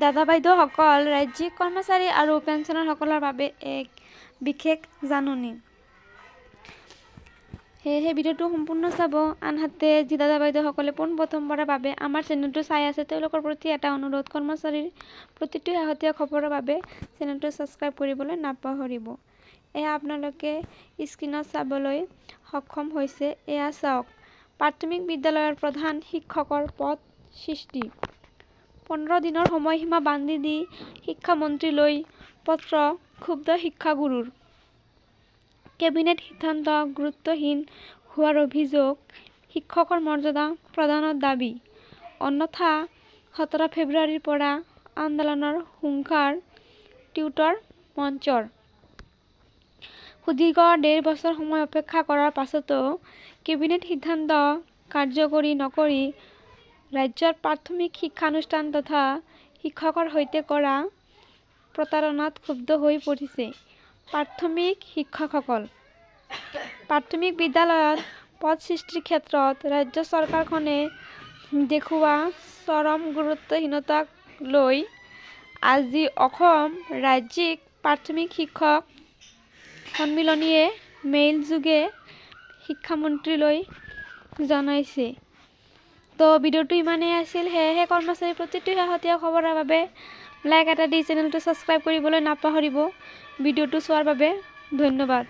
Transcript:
দাদা বাইদেউসকল, ৰাজ্যিক কৰ্মচাৰী আৰু পেঞ্চনাৰসকলৰ বাবে এক বিশেষ জাননী। সেয়েহে ভিডিঅ'টো সম্পূৰ্ণ চাব। আনহাতে যি দাদা বাইদেউসকলে পোনপ্ৰথমবাৰৰ বাবে আমাৰ চেনেলটো চাই আছে তেওঁলোকৰ প্ৰতি এটা অনুৰোধ, কৰ্মচাৰীৰ প্ৰতিটো শেহতীয়া খবৰৰ বাবে চেনেলটো ছাবস্ক্ৰাইব কৰিবলৈ নাপাহৰিব। এয়া আপোনালোকে স্ক্ৰীনত চাবলৈ সক্ষম হৈছে। এয়া চাওক, প্ৰাথমিক বিদ্যালয়ৰ প্ৰধান শিক্ষকৰ পদ সৃষ্টি। 15 দিনৰ সময়সীমা বান্ধি দি শিক্ষামন্ত্ৰীলৈ পত্ৰ, ক্ষুব্ধ শিক্ষাগুৰুৰ। কেবিনেট সিদ্ধান্ত গুৰুত্বহীন হোৱাৰ অভিযোগ, শিক্ষকৰ মৰ্যাদা প্ৰদানৰ দাবী। অন্যথা 17 ফেব্ৰুৱাৰীৰ পৰা আন্দোলনৰ হুংকাৰ টিউটৰ মঞ্চৰ। সুদীৰ্ঘ 1.5 বছৰ সময় অপেক্ষা কৰাৰ পাছতো কেবিনেট সিদ্ধান্ত কাৰ্যকৰী নকৰি ৰাজ্যৰ প্ৰাথমিক শিক্ষানুষ্ঠান তথা শিক্ষকৰ সৈতে কৰা প্ৰতাৰণাত ক্ষুব্ধ হৈ পৰিছে প্ৰাথমিক শিক্ষকসকল। প্ৰাথমিক বিদ্যালয়ত পদ সৃষ্টিৰ ক্ষেত্ৰত ৰাজ্য চৰকাৰখনে দেখুওৱা চৰম গুৰুত্বহীনতাক লৈ আজি অসম ৰাজ্যিক প্ৰাথমিক শিক্ষক সন্মিলনীয়ে মেইল যোগে শিক্ষামন্ত্ৰীলৈ জনাইছে। তো ভিডিঅ'টো ইমানেই আছিল। সেয়েহে কৰ্মচাৰীৰ প্ৰতিটো শেহতীয়া খবৰৰ বাবে লাইক এটা দি চেনেলটো ছাবস্ক্ৰাইব কৰিবলৈ নাপাহৰিব। ভিডিঅ'টো চোৱাৰ বাবে ধন্যবাদ।